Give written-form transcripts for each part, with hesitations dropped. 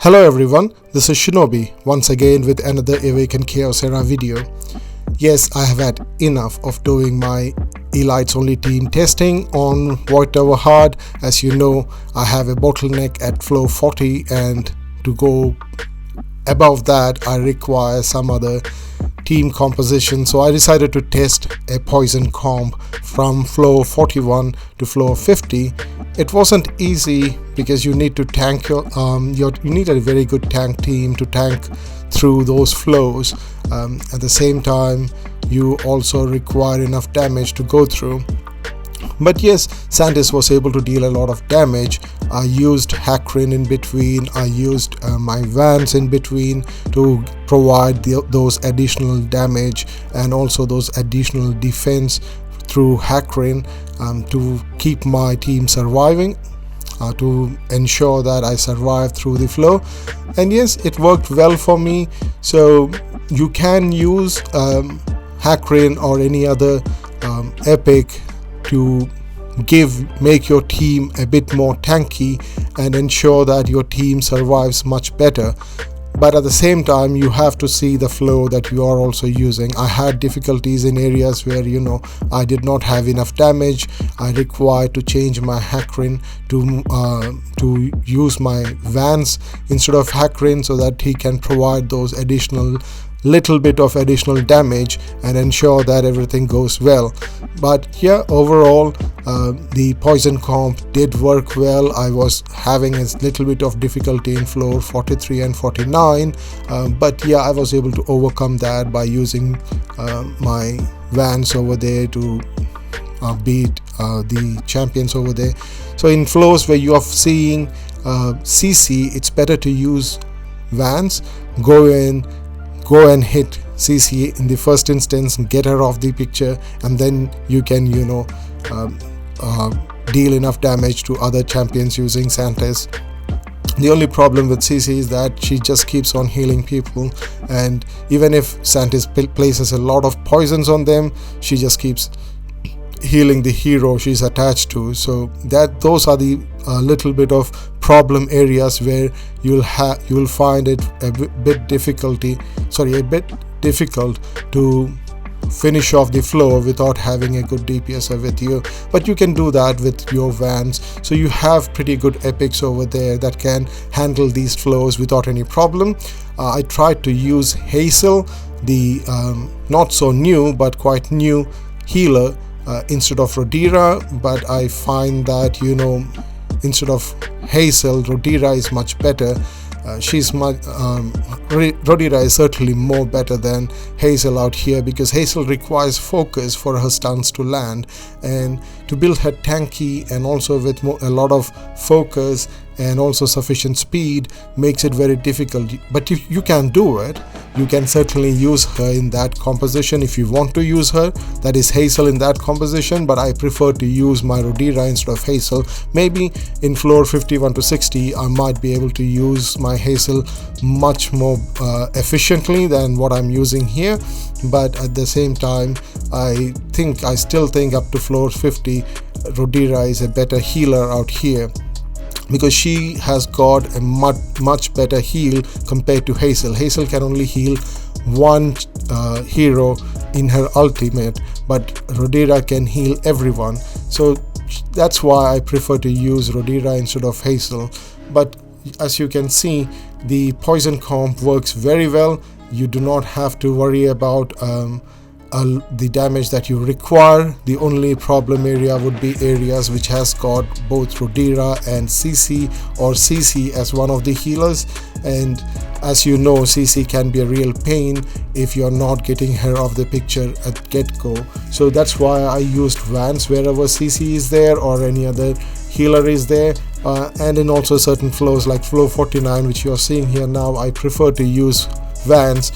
Hello everyone, this is Shinobi once again with another Awaken Chaos Era video. Yes, I have had enough of doing my Elites Only team testing on Void Tower Hard. As you know, I have a bottleneck at floor 40, and to go above that I require some other team composition, so I decided to test a poison comp from floor 41 to floor 50. It wasn't easy because you need to tank you need a very good tank team to tank through those flows. At the same time, you also require enough damage to go through. But yes, Santis was able to deal a lot of damage. I used Hackrin in between, I used my Vans in between to provide those additional damage and also those additional defense through Hackrin to keep my team surviving, to ensure that I survive through the flow. And yes, it worked well for me. So you can use Hackrin or any other epic to make your team a bit more tanky and ensure that your team survives much better. But at the same time, you have to see the flow that you are also using. I had difficulties in areas where I did not have enough damage. I required to change my Hackrin to use my Vans instead of Hackrin so that he can provide those little bit of additional damage and ensure that everything goes well. But yeah, overall the poison comp did work well. I was having a little bit of difficulty in floor 43 and 49, but yeah, I was able to overcome that by using my Vans over there to beat the champions over there. So in floors where you are seeing CC, it's better to use Vans. Go and hit CC in the first instance and get her off the picture, and then you can deal enough damage to other champions using Santis. The only problem with CC is that she just keeps on healing people, and even if Santis places a lot of poisons on them, she just keeps healing the hero she's attached to. So those are the little bit of problem areas where you'll find it a bit difficult to finish off the floor without having a good DPS with you. But you can do that with your Vans, so you have pretty good epics over there that can handle these flows without any problem. I tried to use Hazel, the not so new but quite new healer, instead of Rodira, but I find that instead of Hazel, Rodira is much better. Rodira is certainly more better than Hazel out here, because Hazel requires focus for her stuns to land, and to build her tanky and also with a lot of focus and also sufficient speed makes it very difficult. But if you can do it, you can certainly use her in that composition if you want to use her, that is Hazel in that composition. But I prefer to use my Rodira instead of Hazel. Maybe in floor 51 to 60 I might be able to use my Hazel much more efficiently than what I'm using here, but at the same time I still think up to floor 50 Rodira is a better healer out here, because she has got a much better heal compared to Hazel. Hazel can only heal one hero in her ultimate, but Rodira can heal everyone. So that's why I prefer to use Rodira instead of Hazel. But as you can see, the poison comp works very well. You do not have to worry about the damage that you require. The only problem area would be areas which has got both Rodira and CC, or CC as one of the healers, and as you know, CC can be a real pain if you're not getting her off the picture at get-go. So that's why I used Vans wherever CC is there or any other healer is there, and in also certain flows like flow 49, which you're seeing here now, I prefer to use Vans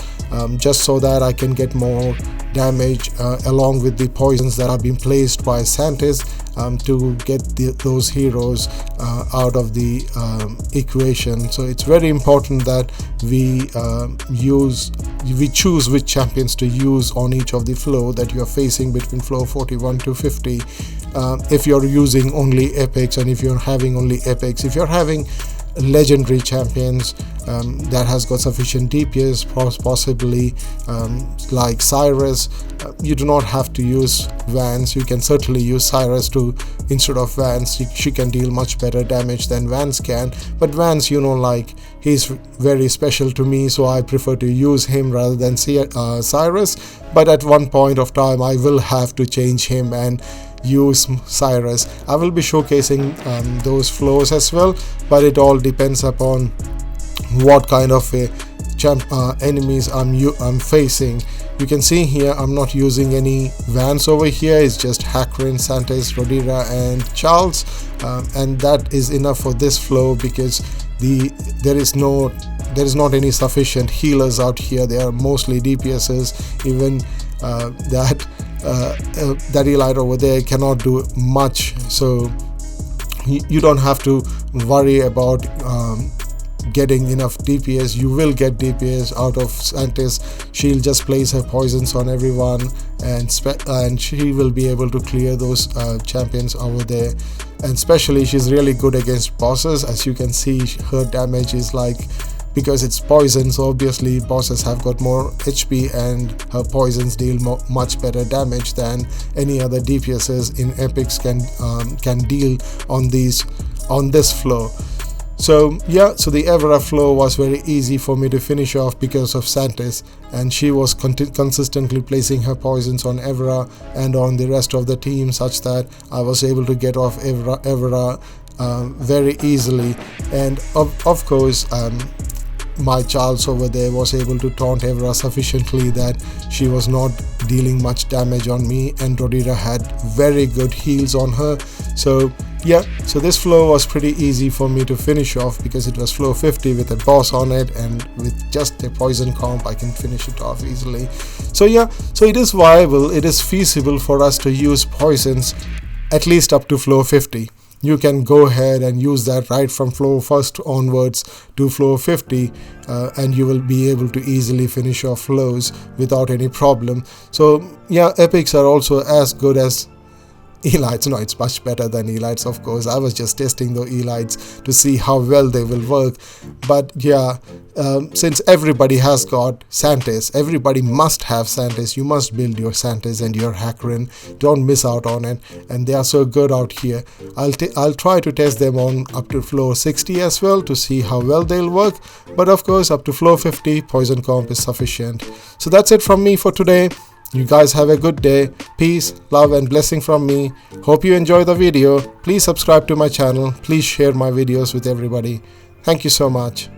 just so that I can get more damage along with the poisons that have been placed by Santis to get those heroes out of the equation. So it's very important that we choose which champions to use on each of the flow that you are facing between flow 41 to 50. If you're using only epics, and if you're having only epics, if you're having legendary champions that has got sufficient DPS, possibly like Cyrus. You do not have to use Vance. You can certainly use Cyrus to instead of Vance. She can deal much better damage than Vance can, but Vance, you know, like, he's very special to me, so I prefer to use him rather than Cyrus. But at one point of time I will have to change him and use Cyrus. I will be showcasing those flows as well, but it all depends upon what kind of a enemies I'm facing. You can see here I'm not using any Vance over here. It's just Hackrin, Santis, Rodira and Charles, and that is enough for this flow, because there is not any sufficient healers out here. They are mostly DPSs. Even that elite over there cannot do much, so you don't have to worry about getting enough DPS. You will get DPS out of Santis. She'll just place her poisons on everyone, and she will be able to clear those champions over there. And especially she's really good against bosses. As you can see, her damage is like, because it's poison, so obviously bosses have got more HP, and her poisons deal much better damage than any other DPSs in epics can deal on this flow. So yeah, so the Evra flow was very easy for me to finish off because of Santis, and she was consistently placing her poisons on Evra and on the rest of the team, such that I was able to get off Evra very easily. And of course my Charles over there was able to taunt Evra sufficiently that she was not dealing much damage on me, and Rodira had very good heals on her. So yeah, so this flow was pretty easy for me to finish off, because it was flow 50 with a boss on it, and with just a poison comp I can finish it off easily. So yeah, so it is viable, it is feasible for us to use poisons at least up to flow 50. You can go ahead and use that right from flow 1st onwards to flow 50, and you will be able to easily finish off flows without any problem. So yeah, epics are also as good as elites. No, it's much better than elites, of course. I was just testing the elites to see how well they will work. But yeah, since everybody has got Santis, everybody must have Santis. You must build your Santis and your Hackrin. Don't miss out on it, and they are so good out here. I'll try to test them on up to flow 60 as well to see how well they'll work, but of course up to flow 50 poison comp is sufficient. So that's it from me for today. You guys have a good day. Peace, love and blessing from me. Hope you enjoy the video. Please subscribe to my channel. Please share my videos with everybody. Thank you so much.